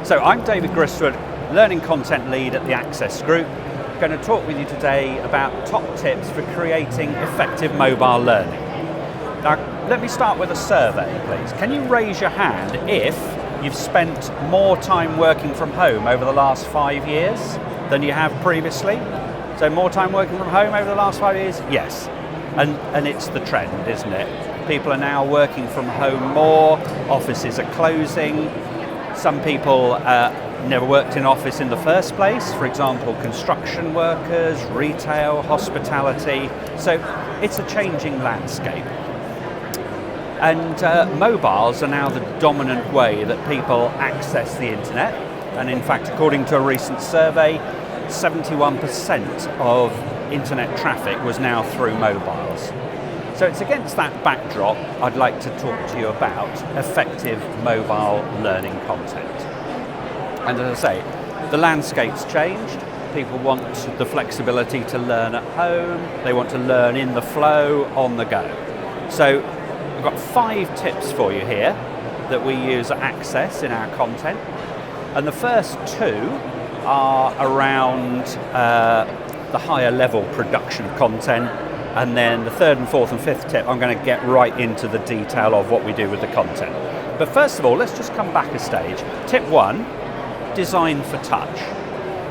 So I'm David Gristwood, Learning Content Lead at the Access Group. I'm going to talk with you today about top tips for creating effective mobile learning. Now, let me start with a survey, please. Can you raise your hand if you've spent more time working from home over the last 5 years than you have previously? So more time working from home over the last 5 years? Yes. And it's the trend, isn't it? People are now working from home more, offices are closing. Some people never worked in office in the first place, for example, construction workers, retail, hospitality. So it's a changing landscape. And mobiles are now the dominant way that people access the internet. And in fact, according to a recent survey, 71% of internet traffic was now through mobiles. So it's against that backdrop I'd like to talk to you about effective mobile learning content. And as I say, the landscape's changed. People want the flexibility to learn at home. They want to learn in the flow, on the go. So I've got 5 tips for you here that we use at Access in our content. And the first 2 are around the higher level production of content. And then the 3rd and 4th and 5th tip, I'm going to get right into the detail of what we do with the content. But first of all, let's just come back a stage. Tip 1, design for touch.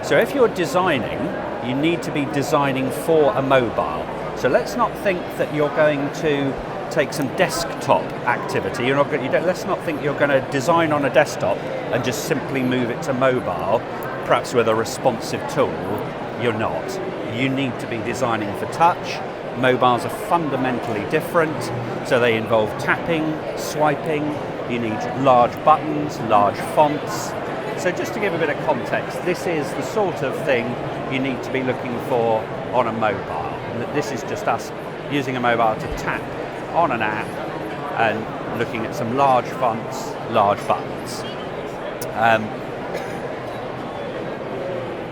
So if you're designing, you need to be designing for a mobile. So let's not think that you're going to take some desktop activity. Let's not think you're going to design on a desktop and just simply move it to mobile, perhaps with a responsive tool. You're not. You need to be designing for touch. Mobiles are fundamentally different, so they involve tapping, swiping, you need large buttons, large fonts. So just to give a bit of context, this is the sort of thing you need to be looking for on a mobile. This is just us using a mobile to tap on an app and looking at some large fonts, large buttons.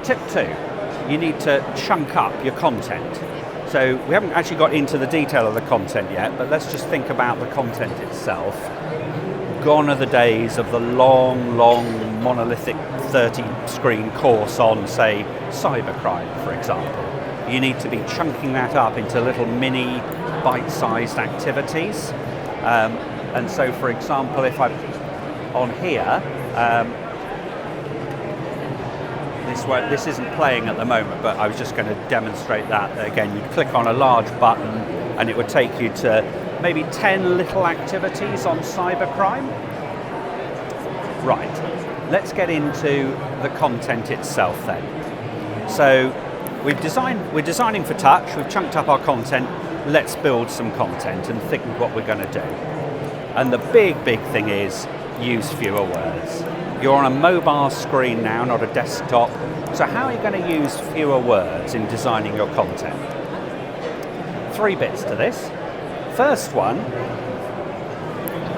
Tip 2, you need to chunk up your content. So we haven't actually got into the detail of the content yet, but let's just think about the content itself. Gone are the days of the long, monolithic 30-screen course on, say, cybercrime, for example. You need to be chunking that up into little mini, bite-sized activities. And so, for example, if I'm on here, this isn't playing at the moment, but I was just going to demonstrate that. Again, you'd click on a large button and it would take you to maybe 10 little activities on cybercrime. Right, let's get into the content itself then. So we're designing for touch, we've chunked up our content, let's build some content and think what we're going to do. And the big thing is use fewer words. You're on a mobile screen now, not a desktop. So how are you going to use fewer words in designing your content? 3 bits to this. First one,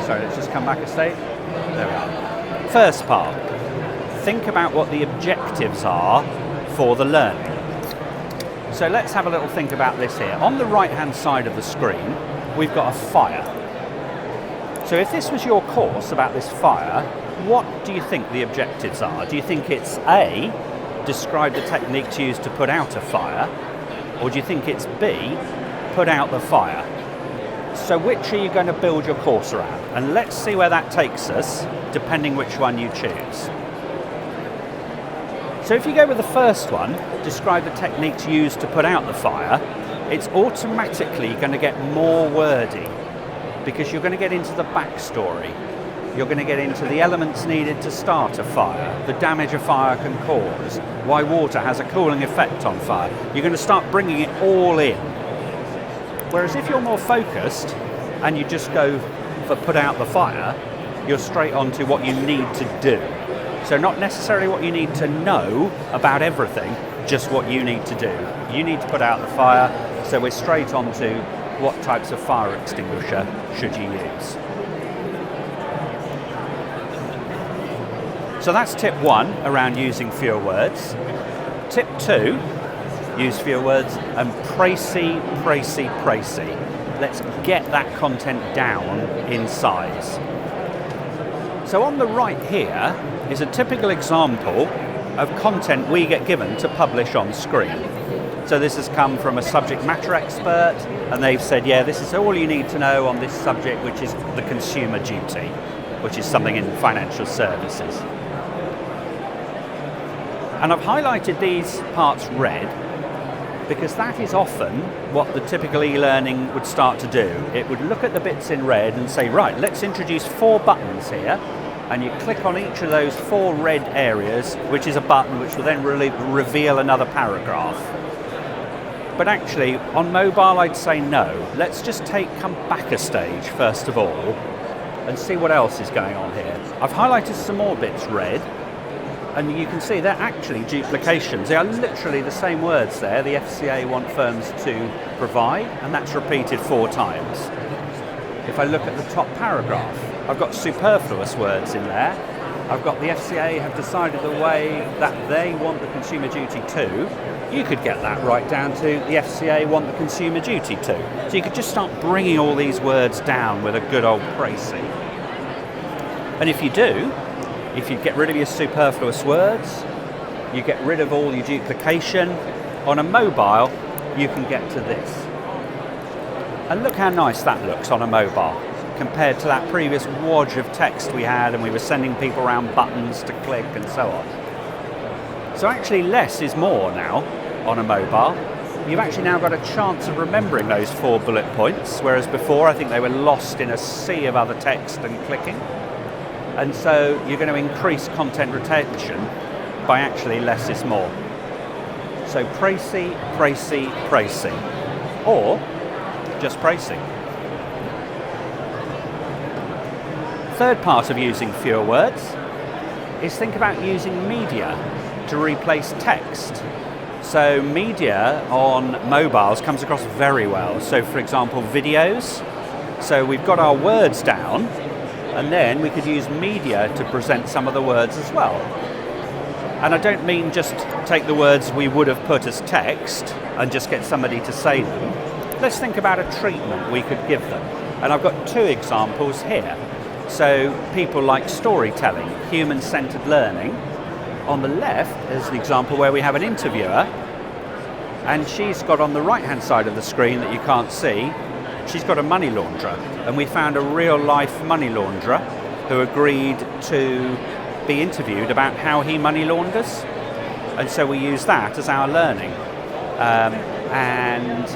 sorry, let's just come back a stage. There we are. First part, think about what the objectives are for the learning. So let's have a little think about this here. On the right-hand side of the screen, we've got a fire. So if this was your course about this fire, what do you think the objectives are? Do you think it's A, describe the techniques used to put out a fire, or do you think it's B, put out the fire? So which are you going to build your course around? And let's see where that takes us, depending which one you choose. So if you go with the first one, describe the techniques used to put out the fire, it's automatically going to get more wordy, because you're going to get into the backstory. You're going to get into the elements needed to start a fire, the damage a fire can cause, why water has a cooling effect on fire. You're going to start bringing it all in. Whereas if you're more focused and you just go for put out the fire, you're straight on to what you need to do. So not necessarily what you need to know about everything, just what you need to do. You need to put out the fire, so we're straight on to what types of fire extinguisher should you use. So that's tip 1 around using fewer words. Tip 2, use fewer words and précis. Let's get that content down in size. So So on the right here is a typical example of content we get given to publish on screen. So this has come from a subject matter expert, and they've said, yeah, this is all you need to know on this subject, which is the consumer duty, which is something in financial services. And I've highlighted these parts red because that is often what the typical e-learning would start to do. It would look at the bits in red and say, right, let's introduce 4 buttons here, and you click on each of those 4 red areas, which is a button which will then really reveal another paragraph. But actually, on mobile, I'd say no. Let's just come back a stage, first of all, and see what else is going on here. I've highlighted some more bits red, and you can see they're actually duplications. They are literally the same words there the FCA want firms to provide, and that's repeated 4 times. If I look at the top paragraph, I've got superfluous words in there. I've got the FCA have decided the way that they want the consumer duty to. You could get that right down to the FCA want the consumer duty to. So you could just start bringing all these words down with a good old précis. And if you do, if you get rid of your superfluous words, you get rid of all your duplication, on a mobile, you can get to this. And look how nice that looks on a mobile, compared to that previous wodge of text we had, and we were sending people around buttons to click and so on. So actually less is more now on a mobile. You've actually now got a chance of remembering those 4 bullet points, whereas before I think they were lost in a sea of other text and clicking. And so you're going to increase content retention by actually less is more. So précis, précis, précis, or just précis. Third part of using fewer words is think about using media to replace text. So media on mobiles comes across very well. So for example, videos. So we've got our words down, and then we could use media to present some of the words as well. And I don't mean just take the words we would have put as text and just get somebody to say them. Let's think about a treatment we could give them. And I've got 2 examples here. So people like storytelling, human-centered learning. On the left is an example where we have an interviewer, and she's got on the right-hand side of the screen that you can't see, she's got a money launderer, and we found a real-life money launderer who agreed to be interviewed about how he money launders, and so we use that as our learning. And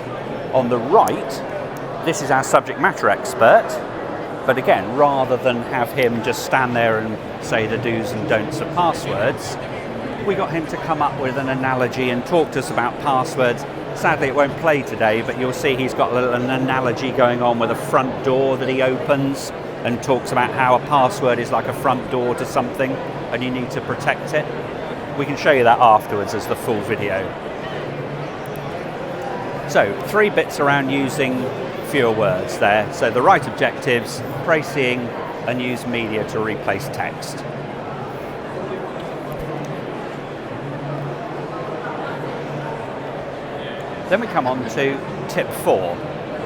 on the right, this is our subject matter expert, but again, rather than have him just stand there and say the do's and don'ts of passwords, we got him to come up with an analogy and talk to us about passwords. Sadly, it won't play today, but you'll see he's got an analogy going on with a front door that he opens and talks about how a password is like a front door to something and you need to protect it. We can show you that afterwards as the full video. So 3 bits around using fewer words there. So the right objectives, précising, and use media to replace text. Then we come on to tip 4,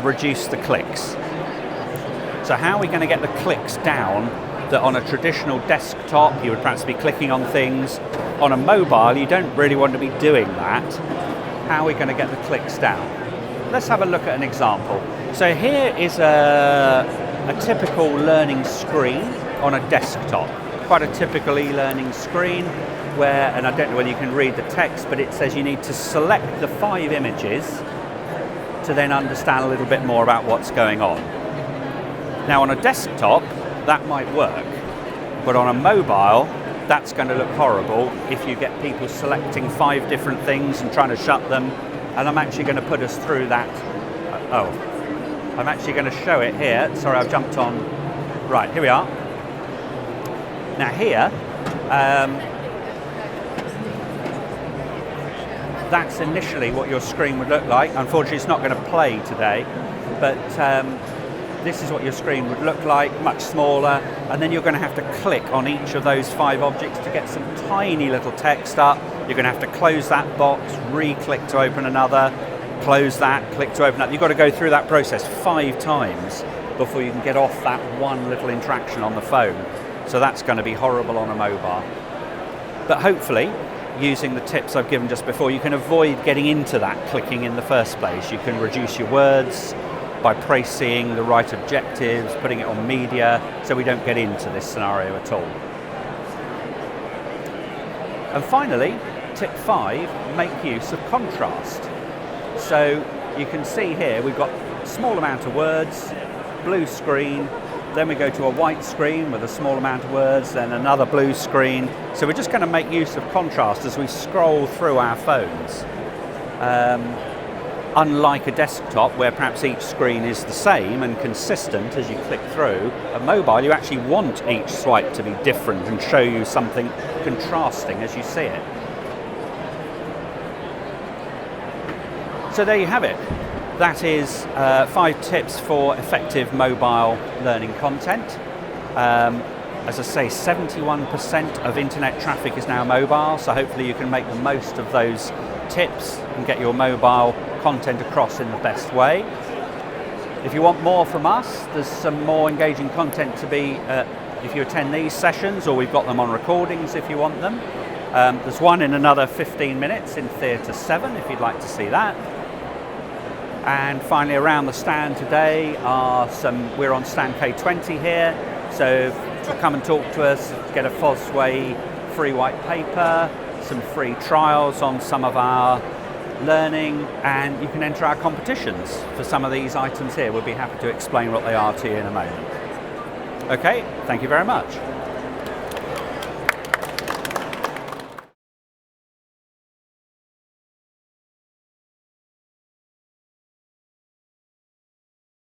reduce the clicks. So how are we going to get the clicks down that on a traditional desktop you would perhaps be clicking on things? On a mobile you don't really want to be doing that. How are we going to get the clicks down? Let's have a look at an example. So here is a typical learning screen on a desktop. Quite a typical e-learning screen where, and I don't know whether you can read the text, but it says you need to select the 5 images to then understand a little bit more about what's going on. Now on a desktop, that might work, but on a mobile, that's going to look horrible if you get people selecting 5 different things and trying to shut them. And I'm actually going to put us through that. I'm actually going to show it here. Sorry, I've jumped on. Right, here we are. Now here, that's initially what your screen would look like. Unfortunately, it's not going to play today, but this is what your screen would look like, much smaller, and then you're going to have to click on each of those 5 objects to get some tiny little text up. You're going to have to close that box, re-click to open another, close that, click to open up. You've got to go through that process 5 times before you can get off that one little interaction on the phone. So that's going to be horrible on a mobile. But hopefully, using the tips I've given just before, you can avoid getting into that clicking in the first place. You can reduce your words by précising the right objectives, putting it on media, so we don't get into this scenario at all. And finally, tip 5, make use of contrast. So you can see here we've got a small amount of words, blue screen, then we go to a white screen with a small amount of words, then another blue screen. So we're just going to make use of contrast as we scroll through our phones. Unlike a desktop where perhaps each screen is the same and consistent as you click through, a mobile you actually want each swipe to be different and show you something contrasting as you see it. So there you have it. That is 5 tips for effective mobile learning content. As I say, 71% of internet traffic is now mobile, so hopefully you can make the most of those tips and get your mobile content across in the best way. If you want more from us, there's some more engaging content to be if you attend these sessions, or we've got them on recordings if you want them. There's one in another 15 minutes in Theatre 7 if you'd like to see that. And finally, around the stand today we're on stand K20 here, so to come and talk to us, get a Fosway free white paper, some free trials on some of our learning, and you can enter our competitions for some of these items here. We'll be happy to explain what they are to you in a moment. Okay, thank you very much.